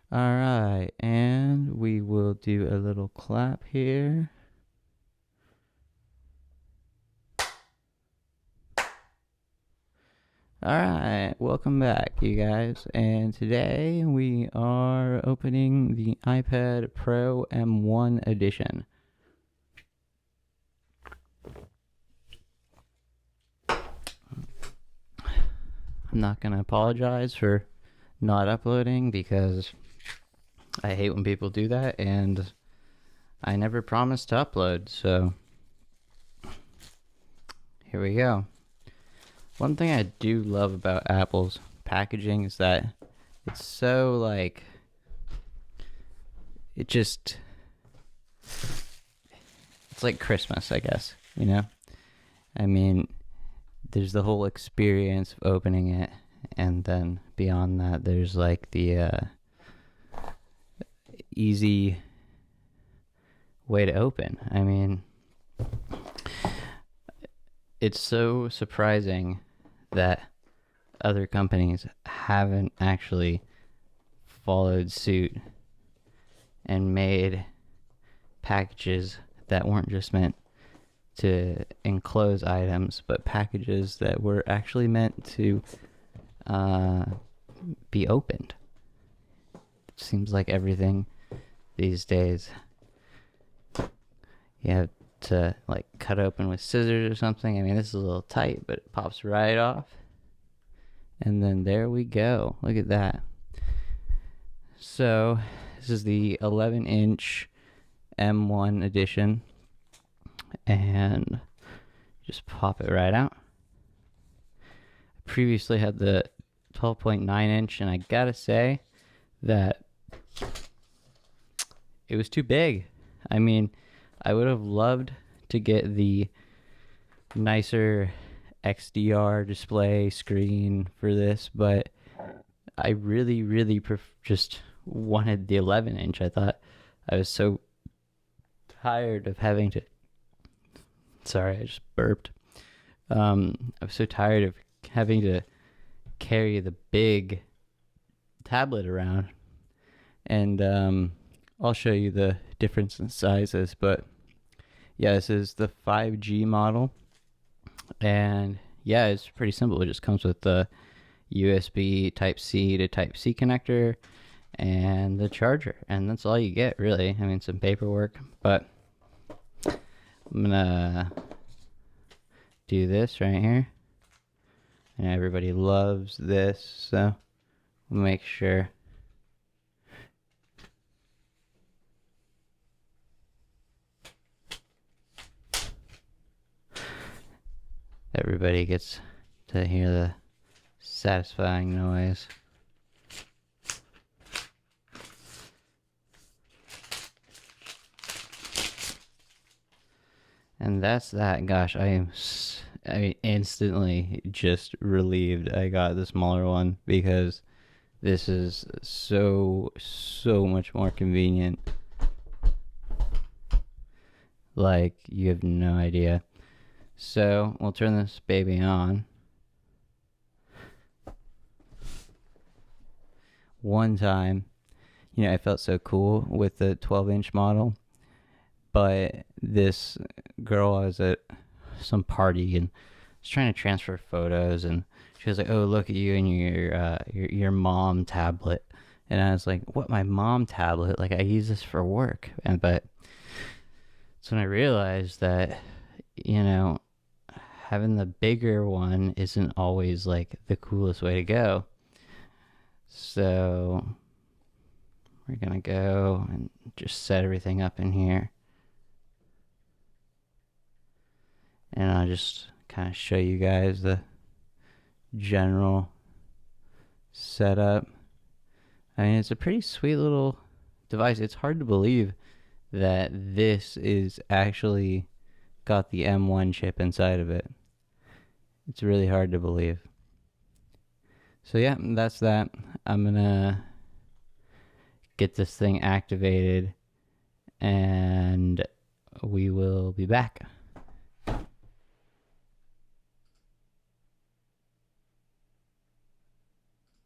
Alright, and we will do a little clap here. Alright, welcome back, you guys. And today we are opening the iPad Pro M1 edition. I'm not going to apologize for not uploading because I hate when people do that, and I never promised to upload, so here we go. One thing I do love about Apple's packaging is that it's so, like, it's like Christmas, I guess, you know? I mean, there's the whole experience of opening it, and then beyond that, there's, like, the easy way to open. I mean, it's so surprising that other companies haven't actually followed suit and made packages that weren't just meant to enclose items, but packages that were actually meant to be opened. It seems like everything these days you have to, like, cut open with scissors or something. I mean, this is a little tight, but it pops right off. And then there we go. Look at that. So this is the 11-inch M1 edition, and just pop it right out. I previously had the 12.9-inch, and I gotta say that it was too big. I mean, I would have loved to get the nicer XDR display screen for this, but I really just wanted the 11-inch. I thought I was so tired of having to... Sorry, I just burped. I was so tired of having to carry the big tablet around, and I'll show you the difference in sizes, but yeah, this is the 5G model, and yeah, it's pretty simple. It just comes with the USB Type-C to Type-C connector and the charger, and that's all you get, really. I mean, some paperwork, but I'm gonna do this right here, and everybody loves this, so we'll make sure. Everybody gets to hear the satisfying noise. And that's that. Gosh, I mean, instantly just relieved I got the smaller one, because this is so much more convenient. Like, you have no idea. So we'll turn this baby on. One time, I felt so cool with the 12-inch model, but this girl, I was at some party and was trying to transfer photos, and she was like, "Oh, look at you and your mom tablet," and I was like, "What, my mom tablet? Like, I use this for work." But that's when I realized that, having the bigger one isn't always, like, the coolest way to go. So we're gonna go and just set everything up in here, and I'll just kind of show you guys the general setup. I mean, it's a pretty sweet little device. It's hard to believe that this is actually got the M1 chip inside of it. It's really hard to believe. So yeah, that's that. I'm gonna get this thing activated, and we will be back.